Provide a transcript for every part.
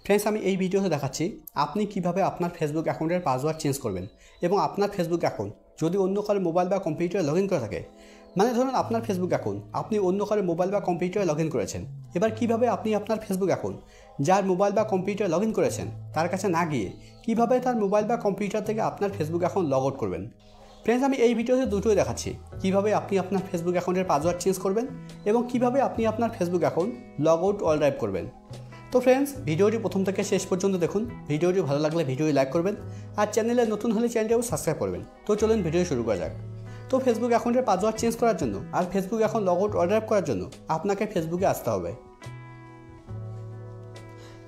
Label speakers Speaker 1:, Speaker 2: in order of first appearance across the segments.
Speaker 1: Friends আমি এই ভিডিওতে দেখাচ্ছি আপনি কিভাবে আপনার ফেসবুক অ্যাকাউন্টের পাসওয়ার্ড চেঞ্জ করবেন এবং আপনার ফেসবুক অ্যাকাউন্ট যদি অন্য কারো মোবাইল বা কম্পিউটারে লগইন করা থাকে মানে ধরুন আপনার ফেসবুক অ্যাকাউন্ট আপনি অন্য কারো মোবাইল বা কম্পিউটারে লগইন করেছেন এবার কিভাবে আপনি আপনার ফেসবুক অ্যাকাউন্ট যার মোবাইল বা কম্পিউটারে লগইন করেছেন তার কাছে না গিয়ে কিভাবে তার মোবাইল বা কম্পিউটার থেকে আপনার ফেসবুক অ্যাকাউন্ট লগ আউট করবেন। फ्रेंड्स আমি এই ভিডিওতে দুটোই দেখাচ্ছি কিভাবে আপনি আপনার ফেসবুক অ্যাকাউন্টের পাসওয়ার্ড চেঞ্জ করবেন এবং কিভাবে আপনি আপনার Facebook account log out all drive করবেন। তো फ्रेंड्स ভিডিওটি প্রথম থেকে শেষ পর্যন্ত দেখুন, ভিডিওটি ভালো লাগলে ভিডিওটি লাইক করবেন আর চ্যানেলে নতুন হলে চ্যানেলটিও সাবস্ক্রাইব করবেন। তো চলুন ভিডিও শুরু করা যাক। তো ফেসবুক অ্যাকাউন্টের পাসওয়ার্ড চেঞ্জ করার জন্য আর Facebook account log out all drive করার জন্য আপনাকে ফেসবুকে আসতে হবে।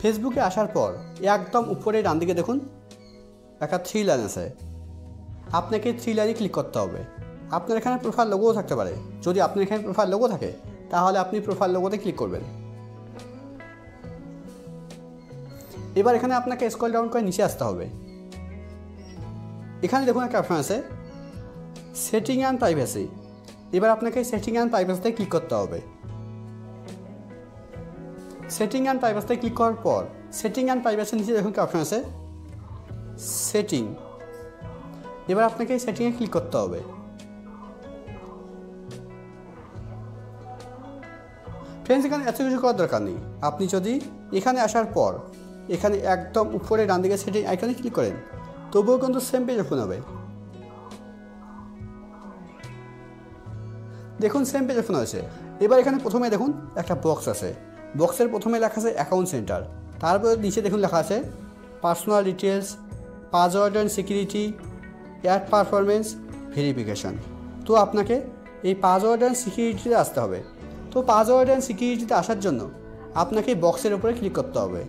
Speaker 1: ফেসবুকে আসার পর একদম উপরে ডান দিকে দেখুন একটা 3 লাইন আছে, আপনাকে 3 লাইনে ক্লিক করতে হবে। আপনার এখানে প্রোফাইল লোগোও থাকতে পারে, যদি আপনার এখানে প্রোফাইল লোগো থাকে তাহলে আপনি প্রোফাইল লোগোতে ক্লিক করবেন। এবার এখানে আপনাকে স্ক্রল ডাউন করে নিচে আসতে হবে। এখানে দেখুন একটা অপশন আছে সেটিং অ্যান্ড প্রাইভেসি। এবার আপনাকে সেটিং অ্যান্ড প্রাইভেসিতে ক্লিক করতে হবে। সেটিং অ্যান্ড প্রাইভেসিতে ক্লিক করার পর সেটিং অ্যান্ড প্রাইভেসির নিচে দেখুন একটা অপশন আছে সেটিং। এবার আপনাকে সেটিংয়ে ক্লিক করতে হবে। ফ্রেন্ডস এখানে এত কিছু করার দরকার নেই, আপনি যদি এখানে আসার পর এখানে একদম উপরে ডান দিকে সেটিং আইকনে ক্লিক করেন তবুও কিন্তু সেম পেজ ওপেন হবে। দেখুন সেম পেজ ওপেন হয়েছে। এবার এখানে প্রথমে দেখুন একটা বক্স আছে, বক্সের প্রথমে লেখা আছে অ্যাকাউন্ট সেন্টার, তারপরে নিচে দেখুন লেখা আছে personal details, password and security, ad performance, verification. তো আপনাকে এই পাসওয়ার্ড অ্যান্ড সিকিউরিটিতে আসতে হবে। তো পাসওয়ার্ড অ্যান্ড সিকিউরিটিতে আসার জন্য আপনাকে বক্সের উপরে ক্লিক করতে হবে।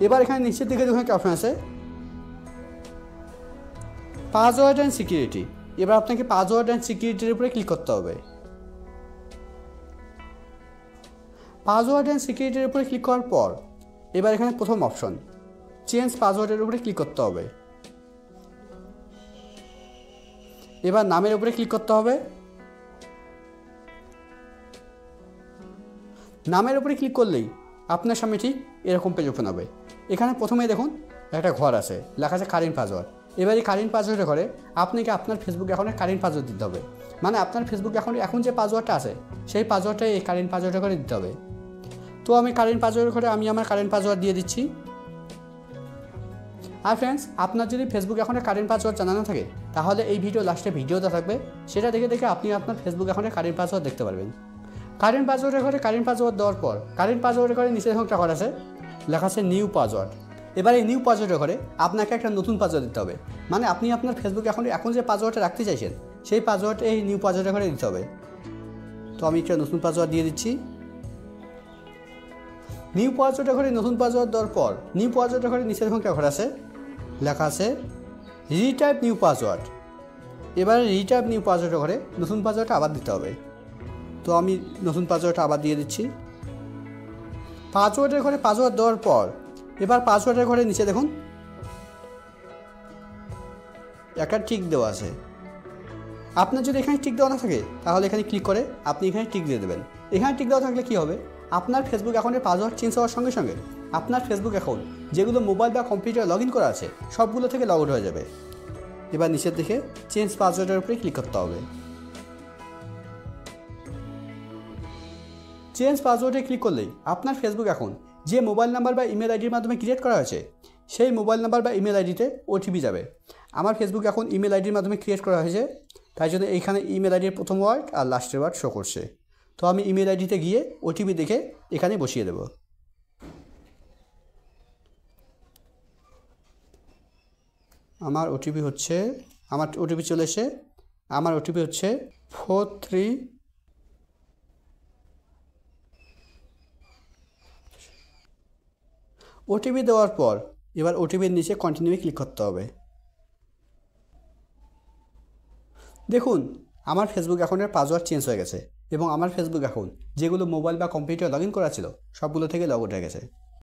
Speaker 1: এবার এখানে নিচের দিকে দেখুন একটা অপশন আছে পাসওয়ার্ড অ্যান্ড সিকিউরিটি। এবার আপনাকে পাসওয়ার্ড অ্যান্ড সিকিউরিটির উপরে ক্লিক করতে হবে। পাসওয়ার্ড অ্যান্ড সিকিউরিটির উপরে ক্লিক করার পর এবার এখানে প্রথম অপশন চেঞ্জ পাসওয়ার্ডের উপরে ক্লিক করতে হবে। এবার নামের উপরে ক্লিক করতে হবে। নামের উপরে ক্লিক করলেই আপনার সামনে ঠিক এরকম পেজ ওপেন হবে। এখানে প্রথমেই দেখুন একটা ঘর আছে, লেখা আছে কারেন্ট পাসওয়ার্ড। এবার এই কারেন্ট পাসওয়ার্ডের ঘরে আপনাকে আপনার ফেসবুক অ্যাকাউন্টের কারেন্ট পাসওয়ার্ড দিতে হবে, মানে আপনার ফেসবুক অ্যাকাউন্টে এখন যে পাসওয়ার্ডটা আছে সেই পাসওয়ার্ডটাই এই কারেন্ট পাসওয়ার্ডের ঘরে দিতে হবে। তো আমি কারেন্ট পাসওয়ার্ডের ঘরে আমি আমার কারেন্ট পাসওয়ার্ড দিয়ে দিচ্ছি। আর ফ্রেন্ডস আপনার যদি ফেসবুক অ্যাকাউন্টের কারেন্ট পাসওয়ার্ড জানা না থাকে তাহলে এই ভিডিও লাস্টে ভিডিওটা থাকবে, সেটা দেখে আপনি আপনার ফেসবুক অ্যাকাউন্টের কারেন্ট পাসওয়ার্ড দেখতে পারবেন। কারেন্ট পাসওয়ার্ডের ঘরে কারেন্ট পাসওয়ার্ড দেওয়ার পর কারেন্ট পাসওয়ার্ডের ঘরে নিচে দেখুন একটা ঘর আছে লেখা আছে নিউ পাসওয়ার্ড। এবার এই নিউ পাসওয়ার্ডের ঘরে আপনাকে একটা নতুন পাসওয়ার্ড দিতে হবে, মানে আপনি আপনার ফেসবুক অ্যাকাউন্টে এখন যে পাসওয়ার্ডটা রাখতে চাইছেন সেই পাসওয়ার্ডটা এই নিউ পাসওয়ার্ডের ঘরে দিতে হবে। তো আমি একটা নতুন পাসওয়ার্ড দিয়ে দিচ্ছি। নিউ পাসওয়ার্ডের ঘরে নতুন পাসওয়ার্ড দেওয়ার পর নিউ পাসওয়ার্ডের ঘরে নিচে দেখুন একটা ঘর আছে লেখা আছে রিটাইপ নিউ পাসওয়ার্ড। এবার রিটাইপ নিউ পাসওয়ার্ডের ঘরে নতুন পাসওয়ার্ডটা আবার দিতে হবে। তো আমি নতুন পাসওয়ার্ডটা আবার দিয়ে দিচ্ছি। পাসওয়ার্ডের ঘরে পাসওয়ার্ড দেওয়ার পর এবার পাসওয়ার্ডের ঘরে নিচে দেখুন একটা টিক দেওয়া আছে। আপনার যদি এখানে টিক দেওয়া না থাকে তাহলে এখানে ক্লিক করে আপনি এখানে টিক দিয়ে দেবেন। এখানে টিক দেওয়া থাকলে কী হবে, আপনার ফেসবুক অ্যাকাউন্টের পাসওয়ার্ড চেঞ্জ হওয়ার সঙ্গে সঙ্গে আপনার ফেসবুক অ্যাকাউন্ট যেগুলো মোবাইল বা কম্পিউটারে লগ ইন করা আছে সবগুলো থেকে লগ আউট হয়ে যাবে। এবার নিচের দিকে চেঞ্জ পাসওয়ার্ডের উপরে ক্লিক করতে হবে। চেঞ্জ পাসওয়ার্ডে ক্লিক করলেই আপনার ফেসবুক অ্যাকাউন্ট যে মোবাইল নাম্বার বা ইমেল আইডির মাধ্যমে ক্রিয়েট করা হয়েছে সেই মোবাইল নাম্বার বা ইমেল আইডিতে ওটিপি যাবে। আমার ফেসবুক অ্যাকাউন্ট ইমেল আইডির মাধ্যমে ক্রিয়েট করা হয়েছে, তাই জন্য এইখানে ইমেল আইডির প্রথম ওয়ার্ড আর লাস্টের ওয়ার্ড শো করছে। তো আমি ইমেল আইডিতে গিয়ে ওটিপি দেখে এখানে বসিয়ে দেব। আমার ওটিপি চলে এসে আমার ওটিপি হচ্ছে 43। ওটিপি দেওয়ার পর এবার ওটিপির নিচে কন্টিনিউ ক্লিক করতে হবে। দেখুন আমার ফেসবুক অ্যাকাউন্টের পাসওয়ার্ড চেঞ্জ হয়ে গেছে এবং আমার ফেসবুক অ্যাকাউন্ট যেগুলো মোবাইল বা কম্পিউটার লগ ইন করা ছিল সবগুলো থেকে লগ আউট হয়ে গেছে।